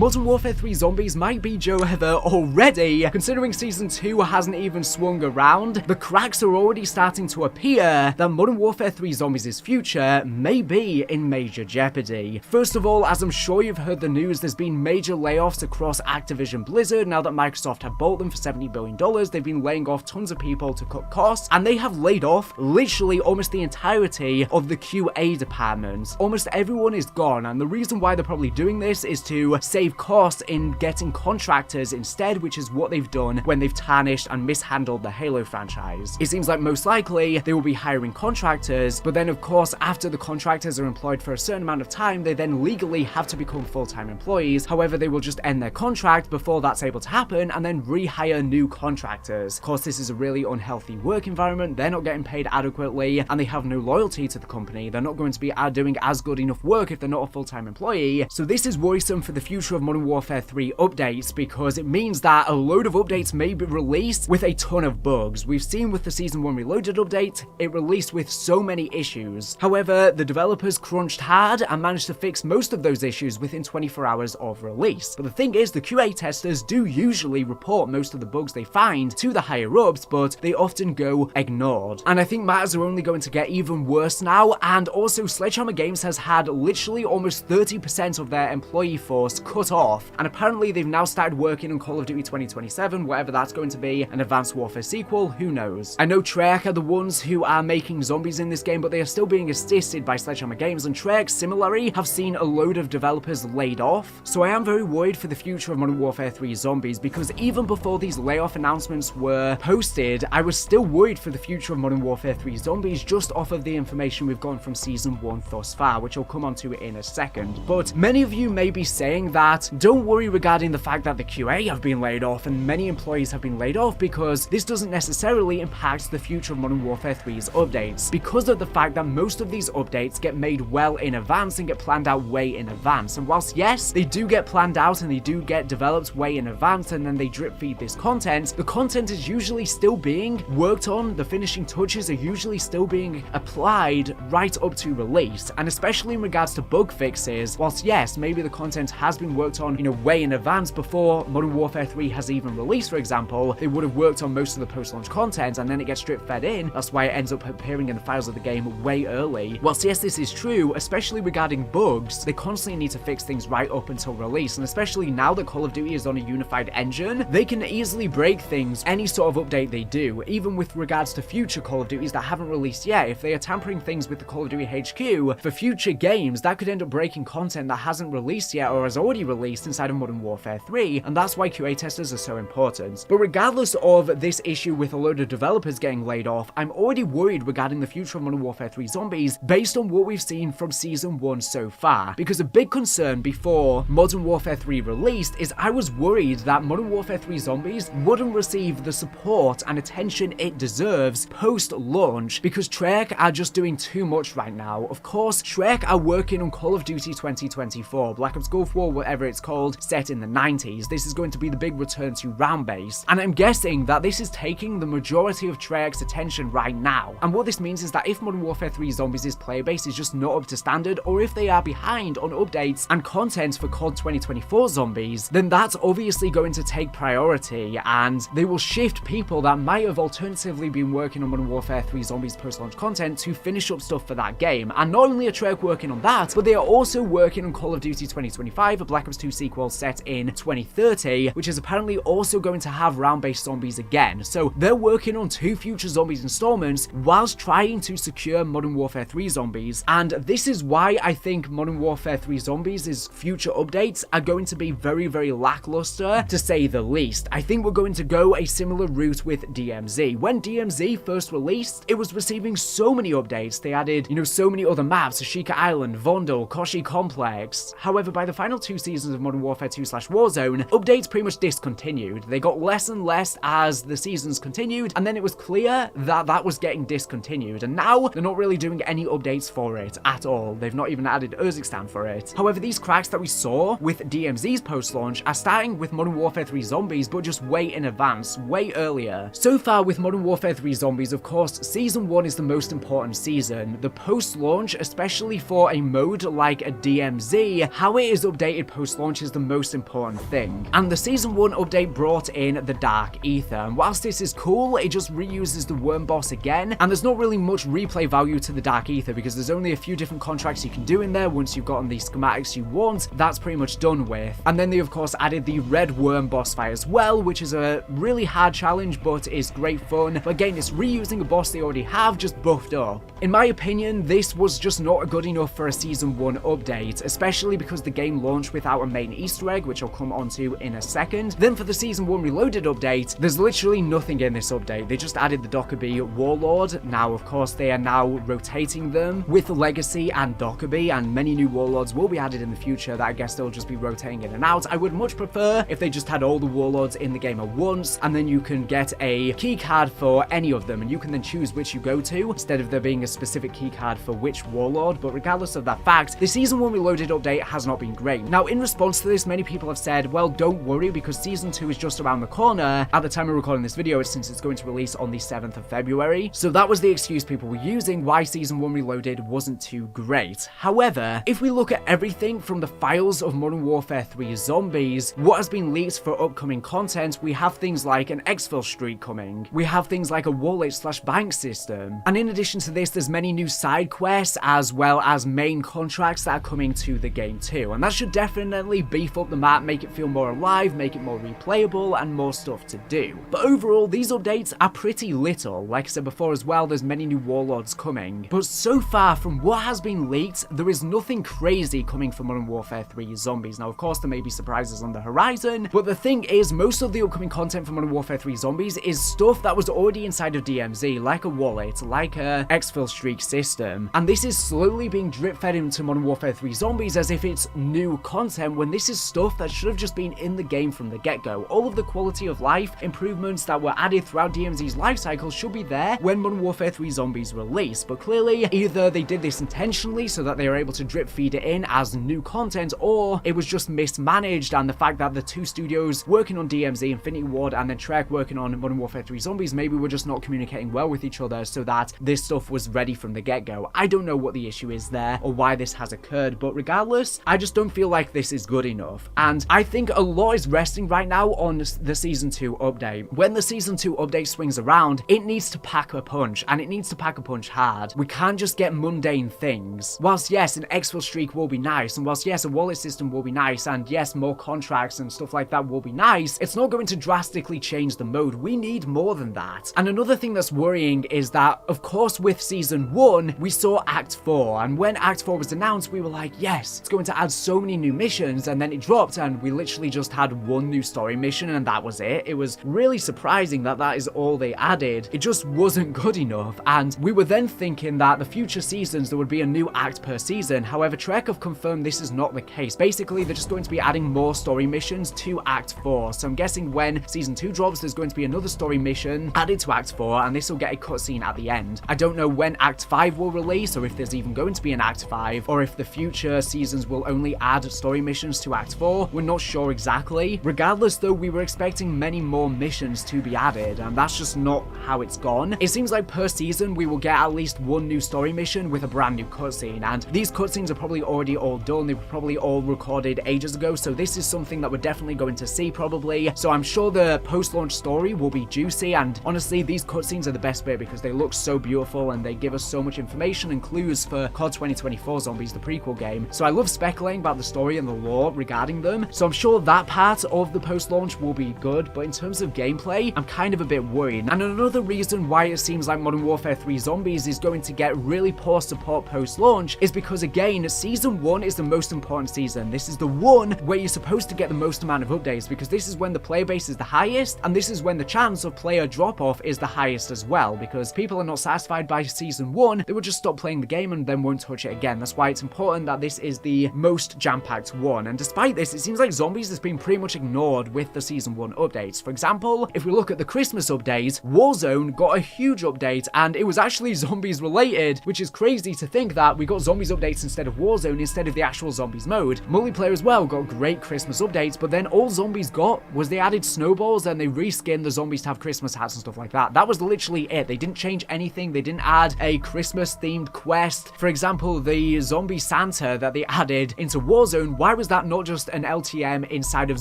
Modern Warfare 3 Zombies might be Joe Heather already, considering Season 2 hasn't even swung around. The cracks are already starting to appear that Modern Warfare 3 Zombies' future may be in major jeopardy. First of all, as I'm sure you've heard the news, there's been major layoffs across Activision Blizzard now that Microsoft have bought them for $70 billion. They've been laying off tons of people to cut costs, and they have laid off literally almost the entirety of the QA department. Almost everyone is gone, and the reason why they're probably doing this is to save costs in getting contractors instead, which is what they've done when they've tarnished and mishandled the Halo franchise. It seems like most likely they will be hiring contractors, but then of course after the contractors are employed for a certain amount of time, they then legally have to become full-time employees. However, they will just end their contract before that's able to happen and then rehire new contractors. Of course, this is a really unhealthy work environment. They're not getting paid adequately and they have no loyalty to the company. They're not going to be doing as good enough work if they're not a full-time employee. So this is worrisome for the future of Modern Warfare 3 updates, because it means that a load of updates may be released with a ton of bugs. We've seen with the Season 1 Reloaded update, it released with so many issues. However, the developers crunched hard and managed to fix most of those issues within 24 hours of release. But the thing is, the QA testers do usually report most of the bugs they find to the higher ups, but they often go ignored. And I think matters are only going to get even worse now, and also Sledgehammer Games has had literally almost 30% of their employee force cut off, and apparently they've now started working on Call of Duty 2027, whatever that's going to be, an Advanced Warfare sequel, who knows. I know Treyarch are the ones who are making zombies in this game, but they are still being assisted by Sledgehammer Games, and Treyarch similarly have seen a load of developers laid off. So I am very worried for the future of Modern Warfare 3 Zombies, because even before these layoff announcements were posted, I was still worried for the future of Modern Warfare 3 Zombies just off of the information we've gotten from Season 1 thus far, which I'll come on to in a second. But many of you may be saying that don't worry regarding the fact that the QA have been laid off and many employees have been laid off, because this doesn't necessarily impact the future of Modern Warfare 3's updates, because of the fact that most of these updates get made well in advance and get planned out way in advance. And whilst yes, they do get planned out and they do get developed way in advance and then they drip feed this content, the content is usually still being worked on, the finishing touches are usually still being applied right up to release. And especially in regards to bug fixes, whilst yes, maybe the content has been worked on, way in advance before Modern Warfare 3 has even released, for example, they would have worked on most of the post-launch content and then it gets drip fed in. That's why it ends up appearing in the files of the game way early. Whilst yes, this is true, especially regarding bugs, they constantly need to fix things right up until release, and especially now that Call of Duty is on a unified engine, they can easily break things any sort of update they do, even with regards to future Call of Duties that haven't released yet. If they are tampering things with the Call of Duty HQ for future games, that could end up breaking content that hasn't released yet or has already released inside of Modern Warfare 3, and that's why QA testers are so important. But regardless of this issue with a load of developers getting laid off, I'm already worried regarding the future of Modern Warfare 3 Zombies based on what we've seen from Season 1 so far, because a big concern before Modern Warfare 3 released is I was worried that Modern Warfare 3 Zombies wouldn't receive the support and attention it deserves post-launch, because Treyarch are just doing too much right now. Of course, Treyarch are working on Call of Duty 2024, Black Ops Gulf War, whatever it's called, set in the 90s. This is going to be the big return to round-based, and I'm guessing that this is taking the majority of Treyarch's attention right now. And what this means is that if Modern Warfare 3 Zombies' player base is just not up to standard, or if they are behind on updates and content for COD 2024 Zombies, then that's obviously going to take priority, and they will shift people that might have alternatively been working on Modern Warfare 3 Zombies post-launch content to finish up stuff for that game. And not only are Treyarch working on that, but they are also working on Call of Duty 2025, a Black Ops 2 sequel set in 2030, which is apparently also going to have round-based zombies again. So they're working on 2 future Zombies installments whilst trying to secure Modern Warfare 3 Zombies, and this is why I think Modern Warfare 3 Zombies' future updates are going to be very, very lackluster, to say the least. I think we're going to go a similar route with DMZ. When DMZ first released, it was receiving so many updates. They added, so many other maps, Ashika Island, Vondel, Koshi Complex. However, by the final 2 seasons of Modern Warfare 2/Warzone, updates pretty much discontinued. They got less and less as the seasons continued, and then it was clear that that was getting discontinued, and now they're not really doing any updates for it at all. They've not even added Urzikstan for it. However, these cracks that we saw with DMZ's post-launch are starting with Modern Warfare 3 Zombies, but just way in advance, way earlier. So far with Modern Warfare 3 Zombies, of course, Season 1 is the most important season. The post-launch, especially for a mode like a DMZ, how it is updated post post-launch is the most important thing. And the Season 1 update brought in the Dark Ether, and whilst this is cool, it just reuses the worm boss again, and there's not really much replay value to the Dark Ether because there's only a few different contracts you can do in there. Once you've gotten the schematics you want, that's pretty much done with. And then they of course added the red worm boss fight as well, which is a really hard challenge but is great fun. But again, it's reusing a boss they already have, just buffed up. In my opinion, this was just not good enough for a Season 1 update, especially because the game launched without a main Easter egg, which I'll come onto in a second. Then for the Season 1 Reloaded update, there's literally nothing in this update. They just added the Dokkaebi Warlord. Now, of course, they are now rotating them with Legacy and Dokkaebi, and many new Warlords will be added in the future that I guess they'll just be rotating in and out. I would much prefer if they just had all the Warlords in the game at once, and then you can get a key card for any of them, and you can then choose which you go to, instead of there being a specific key card for which Warlord. But regardless of that fact, the Season 1 Reloaded update has not been great. Now, in response to this, many people have said, well, don't worry because Season 2 is just around the corner. At the time of recording this video, since it's going to release on the 7th of February. So that was the excuse people were using why Season 1 Reloaded wasn't too great. However, if we look at everything from the files of Modern Warfare 3 Zombies, what has been leaked for upcoming content, we have things like an exfil streak coming. We have things like a wallet/bank system. And in addition to this, there's many new side quests as well as main contracts that are coming to the game too. And that should definitely beef up the map, make it feel more alive, make it more replayable, and more stuff to do. But overall, these updates are pretty little. Like I said before as well, there's many new Warlords coming. But so far, from what has been leaked, there is nothing crazy coming from Modern Warfare 3 Zombies. Now, of course, there may be surprises on the horizon, but the thing is, most of the upcoming content from Modern Warfare 3 Zombies is stuff that was already inside of DMZ, like a wallet, like a exfil streak system. And this is slowly being drip-fed into Modern Warfare 3 Zombies as if it's new content, when this is stuff that should have just been in the game from the get-go. All of the quality of life improvements that were added throughout DMZ's lifecycle should be there when Modern Warfare 3 Zombies release, but clearly either they did this intentionally so that they were able to drip feed it in as new content, or it was just mismanaged, and the fact that the two studios working on DMZ, Infinity Ward, and then Treyarch working on Modern Warfare 3 Zombies maybe were just not communicating well with each other so that this stuff was ready from the get-go. I don't know what the issue is there or why this has occurred, but regardless, I just don't feel like this is good enough. And I think a lot is resting right now on the Season 2 update. When the Season 2 update swings around, it needs to pack a punch, and it needs to pack a punch hard. We can't just get mundane things. Whilst yes, an exfil streak will be nice, and whilst yes, a wallet system will be nice, and yes, more contracts and stuff like that will be nice, it's not going to drastically change the mode. We need more than that. And another thing that's worrying is that, of course, with Season 1, we saw Act 4, and when Act 4 was announced, we were like, yes, it's going to add so many new missions, and then it dropped, and we literally just had one new story mission, and that was it. It was really surprising that that is all they added. It just wasn't good enough, and we were then thinking that the future seasons there would be a new act per season. However, Treyarch have confirmed this is not the case. Basically, they're just going to be adding more story missions to Act 4, so I'm guessing when Season 2 drops, there's going to be another story mission added to Act 4, and this will get a cutscene at the end. I don't know when Act 5 will release, or if there's even going to be an Act 5, or if the future seasons will only add story missions to Act 4. We're not sure exactly. Regardless though, we were expecting many more missions to be added, and that's just not how it's gone. It seems like per season we will get at least one new story mission with a brand new cutscene, and these cutscenes are probably already all done. They were probably all recorded ages ago, so this is something that we're definitely going to see probably. So I'm sure the post-launch story will be juicy, and honestly these cutscenes are the best bit because they look so beautiful and they give us so much information and clues for COD 2024 Zombies, the prequel game. So I love speculating about the story and the lore regarding them, so I'm sure that part of the post-launch will be good, but in terms of gameplay, I'm kind of a bit worried. And another reason why it seems like Modern Warfare 3 Zombies is going to get really poor support post-launch is because, again, Season 1 is the most important season. This is the one where you're supposed to get the most amount of updates, because this is when the player base is the highest, and this is when the chance of player drop-off is the highest as well, because people are not satisfied by Season 1, they will just stop playing the game and then won't touch it again. That's why it's important that this is the most jam-packed one, and despite this, it seems like Zombies has been pretty much ignored with the Season 1 updates. For example, if we look at the Christmas update, Warzone got a huge update, and it was actually Zombies related, which is crazy to think that we got Zombies updates instead of Warzone, instead of the actual Zombies mode. Multiplayer as well got great Christmas updates, but then all Zombies got was they added snowballs and they reskinned the Zombies to have Christmas hats and stuff like that. That was literally it. They didn't change anything. They didn't add a Christmas themed quest. For example, the Zombie Santa that they added into Warzone, why why was that not just an LTM inside of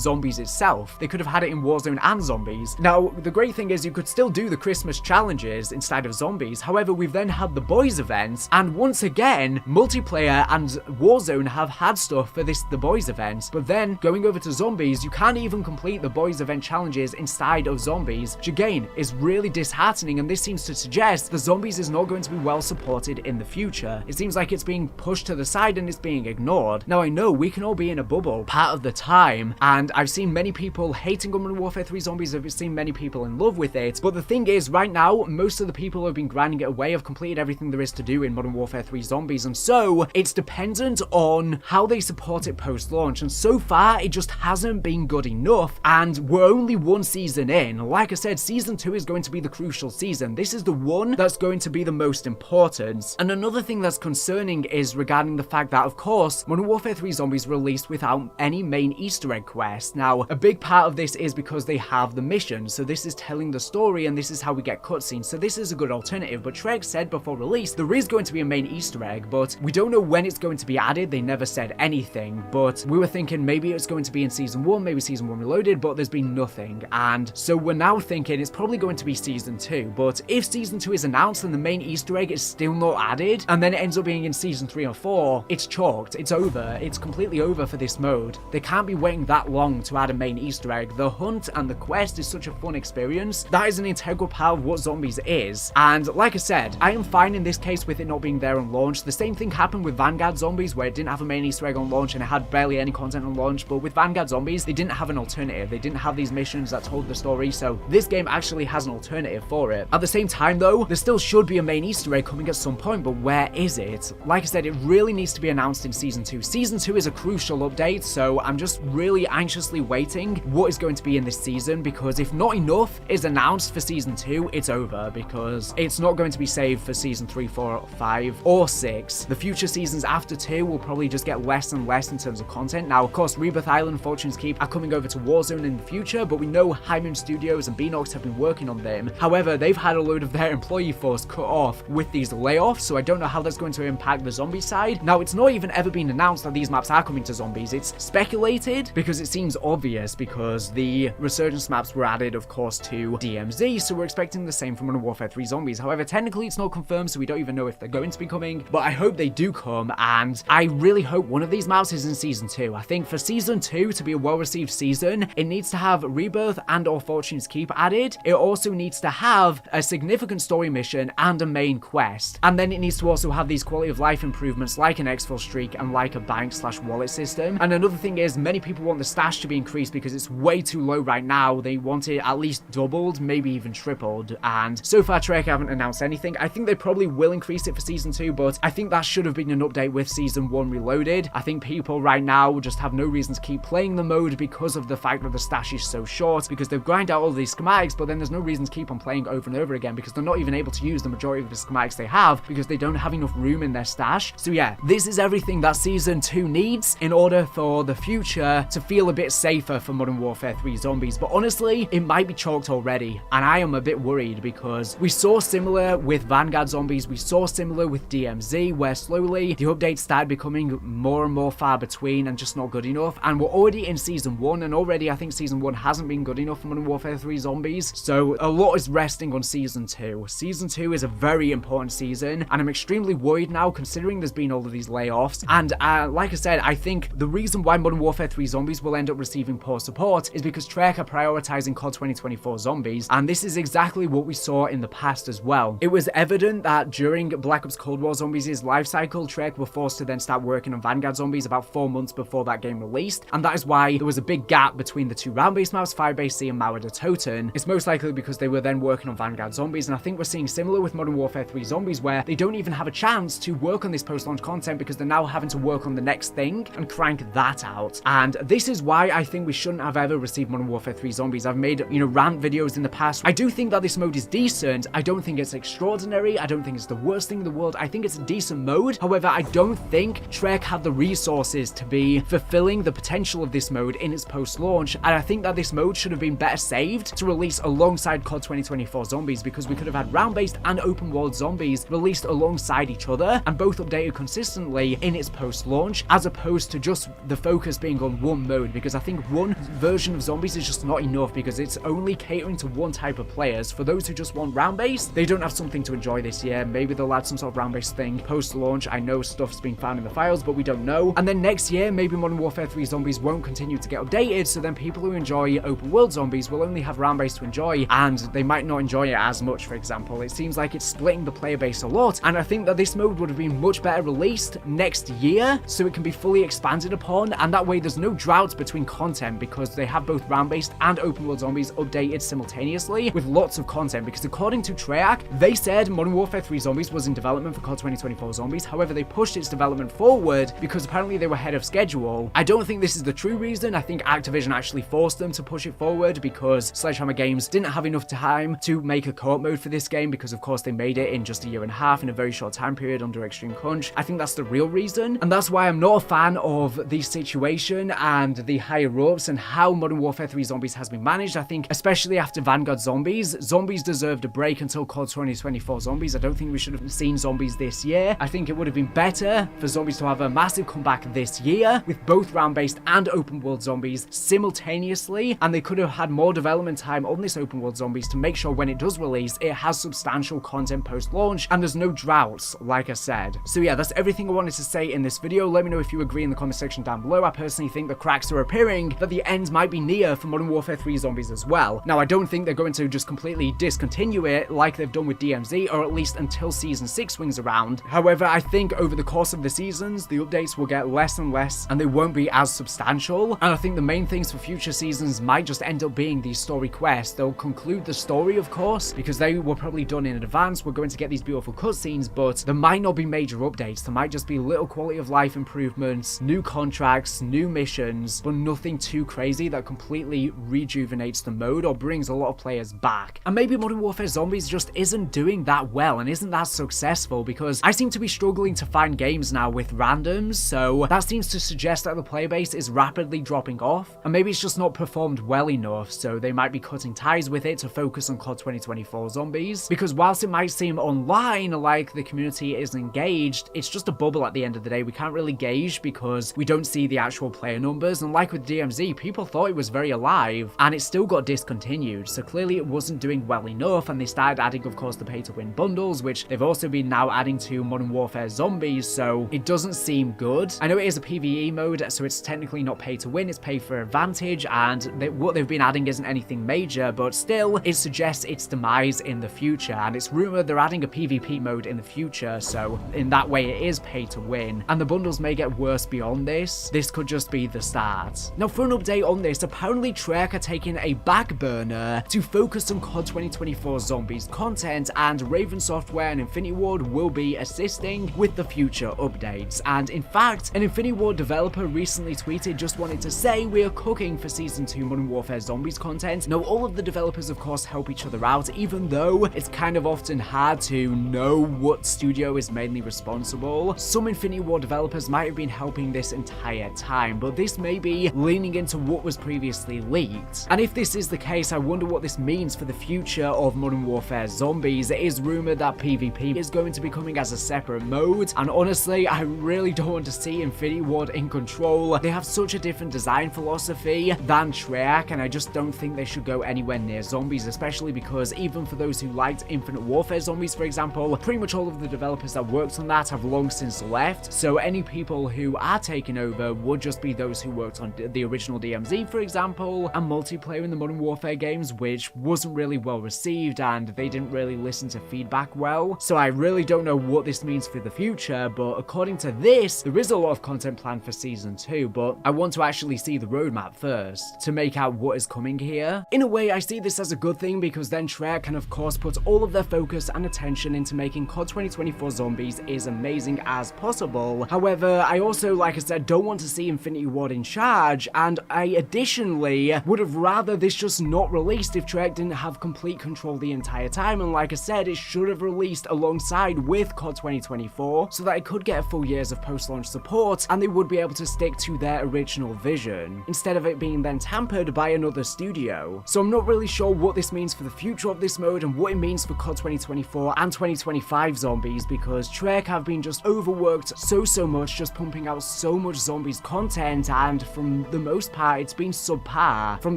Zombies itself? They could have had it in Warzone and Zombies. Now, the great thing is you could still do the Christmas challenges inside of Zombies. However, we've then had the Boys event, and once again, multiplayer and Warzone have had stuff for the Boys event, but then going over to Zombies, you can't even complete the Boys event challenges inside of Zombies, which again is really disheartening, and this seems to suggest the Zombies is not going to be well supported in the future. It seems like it's being pushed to the side and it's being ignored. Now, I know we can all be in a bubble part of the time, and I've seen many people hating Modern Warfare 3 Zombies, I've seen many people in love with it, but the thing is, right now, most of the people who have been grinding it away have completed everything there is to do in Modern Warfare 3 Zombies, and so it's dependent on how they support it post-launch, and so far, it just hasn't been good enough, and we're only one season in. Like I said, Season 2 is going to be the crucial season. This is the one that's going to be the most important. And another thing that's concerning is regarding the fact that, of course, Modern Warfare 3 Zombies released without any main Easter egg quest. Now, a big part of this is because they have the mission, so this is telling the story, and this is how we get cutscenes, so this is a good alternative. But Treyarch said before release, there is going to be a main Easter egg, but we don't know when it's going to be added. They never said anything, but we were thinking maybe it's going to be in Season 1, maybe Season 1 Reloaded, but there's been nothing, and so we're now thinking it's probably going to be Season 2, but if Season 2 is announced and the main Easter egg is still not added, and then it ends up being in Season 3 or 4, it's chalked, it's over, it's completely over for this mode. They can't be waiting that long to add a main Easter egg. The hunt and the quest is such a fun experience. That is an integral part of what Zombies is, and like I said, I am fine in this case with it not being there on launch. The same thing happened with Vanguard Zombies, where it didn't have a main Easter egg on launch and it had barely any content on launch, but with Vanguard Zombies, they didn't have an alternative. They didn't have these missions that told the story, so this game actually has an alternative for it. At the same time though, there still should be a main Easter egg coming at some point, but where is it? Like I said, it really needs to be announced in Season 2. Season 2 is a crucial update, so I'm just really anxiously waiting what is going to be in this season, because if not enough is announced for Season 2, it's over, because it's not going to be saved for Season 3, 4, 5, or 6. The future seasons after 2 will probably just get less and less in terms of content. Now, of course, Rebirth Island, Fortune's Keep are coming over to Warzone in the future, but we know High Moon Studios and Beanox have been working on them. However, they've had a load of their employee force cut off with these layoffs, so I don't know how that's going to impact the zombie side. Now, it's not even ever been announced that these maps are coming to Zombies. It's speculated because it seems obvious, because the Resurgence maps were added, of course, to DMZ, so we're expecting the same from Modern Warfare 3 Zombies. However, technically it's not confirmed, so we don't even know if they're going to be coming, but I hope they do come, and I really hope one of these maps is in Season 2. I think for Season 2 to be a well-received season, it needs to have Rebirth and or Fortune's Keep added. It also needs to have a significant story mission and a main quest, and then it needs to also have these quality of life improvements like an exfil streak and like a bank/wallet system. And another thing is, many people want the stash to be increased because it's way too low right now. They want it at least doubled, maybe even tripled, and so far Treyarch haven't announced anything. I think they probably will increase it for Season 2, but I think that should have been an update with Season 1 Reloaded. I think people right now just have no reason to keep playing the mode because of the fact that the stash is so short, because they've grinded out all these schematics, but then there's no reason to keep on playing over and over again because they're not even able to use the majority of the schematics they have because they don't have enough room in their stash. So yeah, this is everything that Season 2 needs in order for the future to feel a bit safer for Modern Warfare 3 Zombies, but honestly, it might be chalked already, and I am a bit worried because we saw similar with Vanguard Zombies, we saw similar with DMZ, where slowly the updates started becoming more and more far between and just not good enough, and we're already in Season 1, and already I think Season 1 hasn't been good enough for Modern Warfare 3 Zombies, so a lot is resting on Season 2. Season 2 is a very important season, and I'm extremely worried now considering there's been all of these layoffs, and like I said, I think the reason why Modern Warfare 3 Zombies will end up receiving poor support is because Treyarch are prioritizing COD 2024 Zombies, and this is exactly what we saw in the past as well. It was evident that during Black Ops Cold War Zombies' life cycle, Treyarch were forced to then start working on Vanguard Zombies about 4 months before that game released, and that is why there was a big gap between the two round-based maps, Firebase C and Mauer de Toten. It's most likely because they were then working on Vanguard Zombies, and I think we're seeing similar with Modern Warfare 3 Zombies, where they don't even have a chance to work on this post-launch content because they're now having to work on the next thing and crank that out. And this is why I think we shouldn't have ever received Modern Warfare 3 Zombies. I've made, rant videos in the past. I do think that this mode is decent. I don't think it's extraordinary. I don't think it's the worst thing in the world. I think it's a decent mode. However, I don't think Treyarch had the resources to be fulfilling the potential of this mode in its post-launch, and I think that this mode should have been better saved to release alongside COD 2024 Zombies, because we could have had round-based and open-world Zombies released alongside each other and both updated consistently in its post-launch, as opposed to just the focus being on one mode, because I think one version of Zombies is just not enough, because it's only catering to one type of players. For those who just want round-based, they don't have something to enjoy this year. Maybe they'll add some sort of round-based thing post-launch. I know stuff's been found in the files, but we don't know. And then next year, maybe Modern Warfare 3 Zombies won't continue to get updated, so then people who enjoy open world zombies will only have round-based to enjoy, and they might not enjoy it as much, for example. It seems like it's splitting the player base a lot, and I think that this mode would have been much better released next year, so it can be fully expanded upon, and that way there's no drought between content, because they have both round-based and open world zombies updated simultaneously with lots of content. Because according to Treyarch, they said Modern Warfare 3 Zombies was in development for COD 2024 Zombies, however they pushed its development forward because apparently they were ahead of schedule. I don't think this is the true reason. I think Activision actually forced them to push it forward because Sledgehammer Games didn't have enough time to make a co-op mode for this game, because of course they made it in just a year and a half in a very short time period under extreme crunch. I think that's the real reason, and that's why I'm not a fan of the situation and the higher ups and how Modern Warfare 3 Zombies has been managed. I think especially after Vanguard Zombies deserved a break until COD 2024 Zombies. I don't think we should have seen Zombies this year. I think it would have been better for Zombies to have a massive comeback this year with both round-based and open world zombies simultaneously, and they could have had more development time on this open world zombies to make sure when it does release, it has substantial content post-launch and there's no droughts, like I said. So yeah, that's everything I wanted to say in this video. Let me know if you agree in the comment section down below. I personally think the cracks are appearing that the end might be near for Modern Warfare 3 Zombies as well. Now, I don't think they're going to just completely discontinue it like they've done with DMZ, or at least until Season 6 swings around. However, I think over the course of the seasons, the updates will get less and less, and they won't be as substantial. And I think the main things for future seasons might just end up being these story quests. They'll conclude the story, of course, because they were probably done in advance. We're going to get these beautiful cutscenes, but there might not be major updates. There might just be little quality of life improvements, new contracts, new missions, but nothing too crazy that completely rejuvenates the mode or brings a lot of players back. And maybe Modern Warfare Zombies just isn't doing that well and isn't that successful, because I seem to be struggling to find games now with randoms, so that seems to suggest that the player base is rapidly dropping off, and maybe it's just not performed well enough, so they might be cutting ties with it to focus on COD 2024 Zombies, because whilst it might seem online like the community is engaged, it's just a bubble at the end of the day. We can't really gauge because we don't see the actual player numbers, and like with DMZ, people thought it was very alive, and it still got discontinued, so clearly it wasn't doing well enough, and they started adding, of course, the pay-to-win bundles, which they've also been now adding to Modern Warfare Zombies, so it doesn't seem good. I know it is a PvE mode, so it's technically not pay-to-win, it's pay for advantage, and what they've been adding isn't anything major, but still, it suggests its demise in the future, and it's rumored they're adding a PvP mode in the future, so in that way it is pay-to-win, and the bundles may get worse beyond this. This could just be the start. Now, for an update on this, apparently Treyarch are taking a back burner to focus on COD 2024 Zombies content, and Raven Software and Infinity Ward will be assisting with the future updates. And in fact, an Infinity Ward developer recently tweeted, just wanted to say, we are cooking for Season 2 Modern Warfare Zombies content. Now, all of the developers, of course, help each other out, even though it's kind of often hard to know what studio is mainly responsible. Some Infinity Ward developers might have been helping this entire time, but this may be leaning into what was previously leaked. And if this is the case, I wonder what this means for the future of Modern Warfare Zombies. It is rumored that PvP is going to be coming as a separate mode, and honestly, I really don't want to see Infinity Ward in control. They have such a different design philosophy than Treyarch, and I just don't think they should go anywhere near Zombies, especially because even for those who liked Infinite Warfare Zombies, for example, pretty much all of the developers that worked on that have long since left, so any people who are taking over would just be those who worked on the original DMZ, for example, and multiplayer in the Modern Warfare games, which wasn't really well received, and they didn't really listen to feedback well. So I really don't know what this means for the future, but according to this, there is a lot of content planned for Season 2, but I want to actually see the roadmap first to make out what is coming here. In a way, I see this as a good thing, because then Treyarch can of course put all of their focus and attention into making COD 2024 Zombies as amazing as possible. However, I also, like I said, don't want to see Infinity Ward in charge, and I additionally would have rather this just not released if Treyarch didn't have complete control the entire time, and like I said, it should have released alongside with COD 2024 so that it could get a full years of post-launch support, and they would be able to stick to their original vision, instead of it being then tampered by another studio. So I'm not really sure what this means for the future of this mode and what it means for COD 2024 and 2025 Zombies, because Treyarch have been just overworked so much, just pumping out so so much zombies content, and from the most part it's been subpar from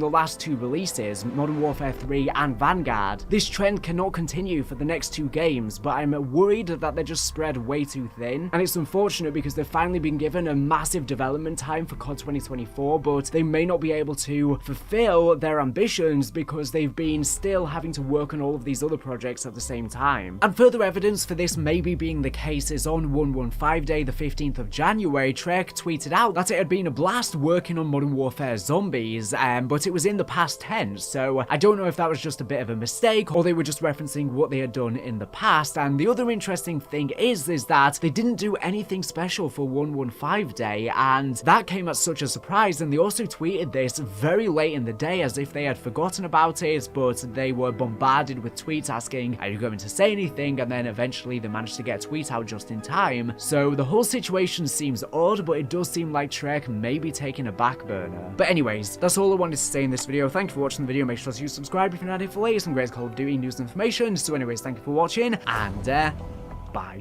the last two releases, Modern Warfare 3 and Vanguard. This trend cannot continue for the next two games, but I'm worried that they're just spread way too thin, and it's unfortunate because they've finally been given a massive development time for COD 2024, but they may not be able to fulfill their ambitions because they've been still having to work on all of these other projects at the same time. And further evidence for this maybe being the case is on 115 Day, the 15th of January, Treyarch tweeted out that it had been a blast working on Modern Warfare Zombies, but it was in the past tense, so I don't know if that was just a bit of a mistake or they were just referencing what they had done in the past. And the other interesting thing is that they didn't do anything special for 115 Day, and that came as such a surprise. And they also tweeted this very late in the day as if they had forgotten about it, but they were bombarded with tweets asking, are you going to say anything? And then eventually they managed to get a tweet out just in time. So the whole situation seems odd, but it does seem like Treyarch may be taking a back burner. But anyways, that's all I wanted to say in this video. Thank you for watching the video. Make sure to subscribe if you're not here for latest and great Call of Duty news and information. So anyways, thank you for watching, and bye.